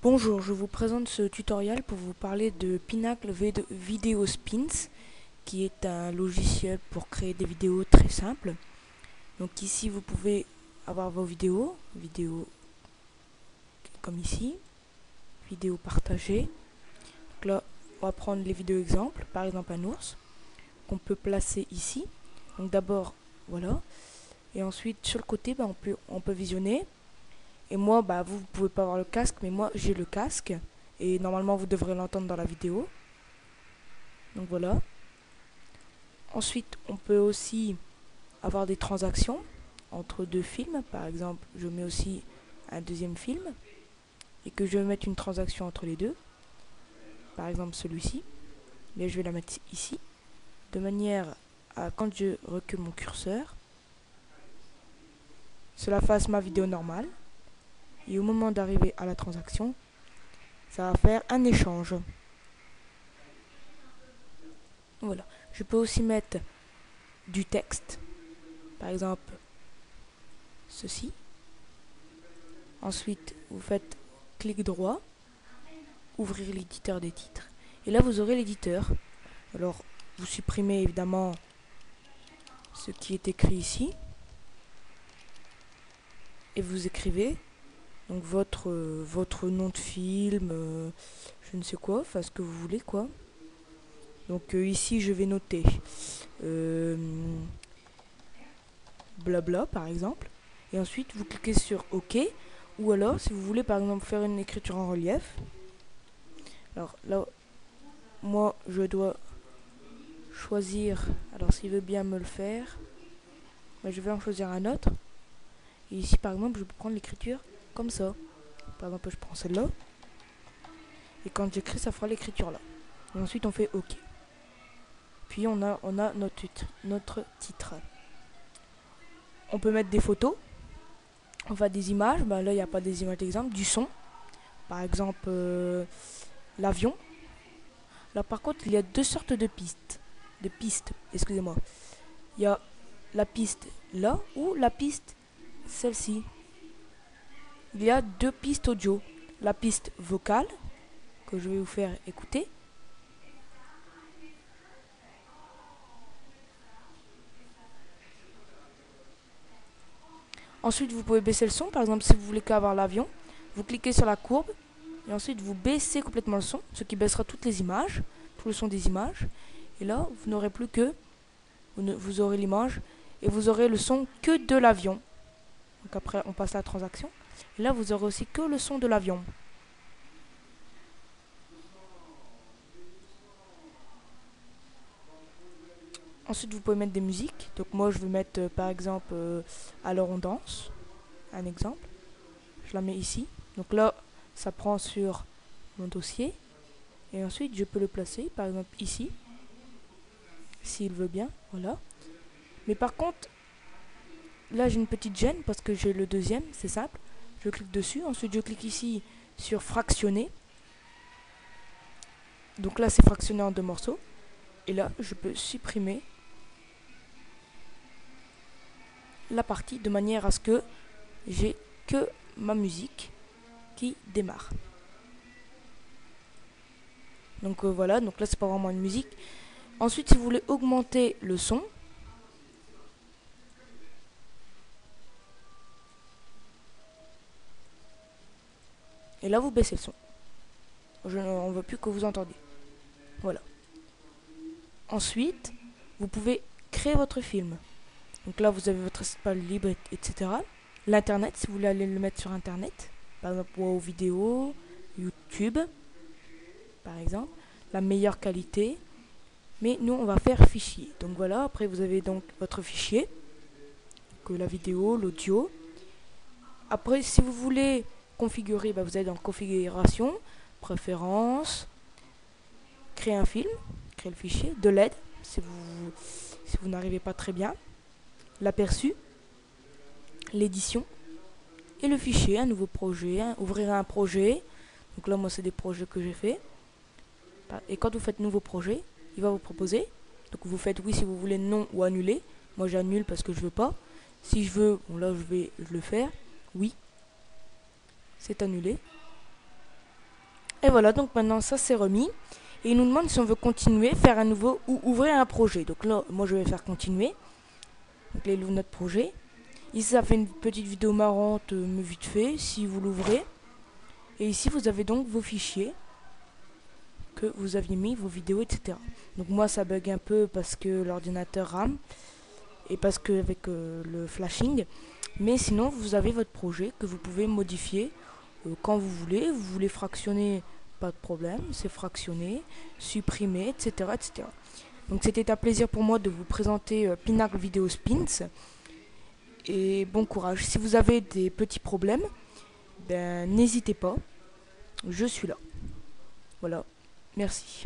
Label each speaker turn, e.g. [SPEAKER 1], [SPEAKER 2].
[SPEAKER 1] Bonjour, je vous présente ce tutoriel pour vous parler de Pinnacle Video Spins, qui est un logiciel pour créer des vidéos très simples. Donc ici, vous pouvez avoir vos vidéos comme ici, vidéos partagées. Donc là, on va prendre les vidéos exemples, par exemple un ours, qu'on peut placer ici. Donc d'abord, voilà. Et ensuite, sur le côté, on peut visionner. Et moi, vous pouvez pas avoir le casque, mais moi j'ai le casque. Et normalement, vous devrez l'entendre dans la vidéo. Donc voilà. Ensuite, on peut aussi avoir des transactions entre deux films. Par exemple, je mets aussi un deuxième film et que je vais mettre une transaction entre les deux. Par exemple, celui-ci. Mais je vais la mettre ici. De manière à, quand je recule mon curseur, cela fasse ma vidéo normale. Et au moment d'arriver à la transaction, ça va faire un échange. Voilà. Je peux aussi mettre du texte. Par exemple, ceci. Ensuite, vous faites clic droit, ouvrir l'éditeur des titres. Et là, vous aurez l'éditeur. Alors, vous supprimez évidemment ce qui est écrit ici. Et vous écrivez donc votre nom de film, je ne sais quoi, enfin ce que vous voulez quoi. Donc ici, je vais noter blabla par exemple. Et ensuite, vous cliquez sur OK. Ou alors, si vous voulez par exemple faire une écriture en relief. Alors là, moi, je dois choisir. Alors, s'il veut bien me le faire, je vais en choisir un autre. Et ici, par exemple, je peux prendre l'écriture comme ça. Par exemple, je prends celle-là. Et quand j'écris, ça fera l'écriture là. Et ensuite, on fait OK. Puis, on a notre titre. On peut mettre des photos. Enfin, des images. Là, il n'y a pas des images d'exemple. Du son. Par exemple, l'avion. Là, par contre, il y a deux sortes de pistes. Excusez-moi. Il y a la piste là ou la piste celle-ci. Il y a deux pistes audio. La piste vocale, que je vais vous faire écouter. Ensuite, vous pouvez baisser le son. Par exemple, si vous voulez qu'avoir l'avion, vous cliquez sur la courbe. Et ensuite, vous baissez complètement le son, ce qui baissera toutes les images, tout le son des images. Et là, vous n'aurez plus que... Vous aurez l'image et vous aurez le son que de l'avion. Donc après, on passe à la transaction. Et là, vous aurez aussi que le son de l'avion. Ensuite, vous pouvez mettre des musiques. Donc moi, je vais mettre, par exemple, Alors on danse. Un exemple. Je la mets ici. Donc là, ça prend sur mon dossier. Et ensuite, je peux le placer, par exemple, ici. S'il veut bien. Voilà. Mais par contre, là, j'ai une petite gêne parce que j'ai le deuxième. C'est simple. Je clique dessus. Ensuite, je clique ici sur fractionner. Donc là, c'est fractionné en deux morceaux. Et là, je peux supprimer la partie de manière à ce que j'ai que ma musique qui démarre. Donc voilà, donc là c'est pas vraiment une musique. Ensuite, si vous voulez augmenter le son, et là vous baissez le son. On ne veut plus que vous entendiez. Voilà. Ensuite, vous pouvez créer votre film. Donc là vous avez votre espace libre, etc. L'internet, si vous voulez aller le mettre sur internet, par exemple WoW vidéo, YouTube, par exemple, la meilleure qualité. Mais nous on va faire fichier. Donc voilà, après vous avez donc votre fichier, que la vidéo, l'audio. Après si vous voulez configurer, vous allez dans configuration, préférences, créer un film, créer le fichier, de l'aide si vous n'arrivez pas très bien, l'aperçu, l'édition et le fichier, un nouveau projet, ouvrir un projet. Donc là moi c'est des projets que j'ai fait. Et quand vous faites nouveau projet, il va vous proposer. Donc vous faites oui si vous voulez, non ou annuler. Moi j'annule parce que je veux pas. Si je veux, là je vais le faire. Oui. C'est annulé. Et voilà, donc maintenant ça c'est remis. Et il nous demande si on veut continuer, faire un nouveau ou ouvrir un projet. Donc là, moi je vais faire continuer. Donc là, il ouvre notre projet. Ici, ça fait une petite vidéo marrante, mais vite fait, si vous l'ouvrez. Et ici, vous avez donc vos fichiers que vous aviez mis, vos vidéos, etc. Donc moi, ça bug un peu parce que l'ordinateur rame et parce que avec le flashing. Mais sinon, vous avez votre projet que vous pouvez modifier quand vous voulez. Vous voulez fractionner, pas de problème, c'est fractionné, supprimer, etc., etc. Donc c'était un plaisir pour moi de vous présenter Pinacle Video Spins. Et bon courage. Si vous avez des petits problèmes, ben n'hésitez pas, je suis là. Voilà, merci.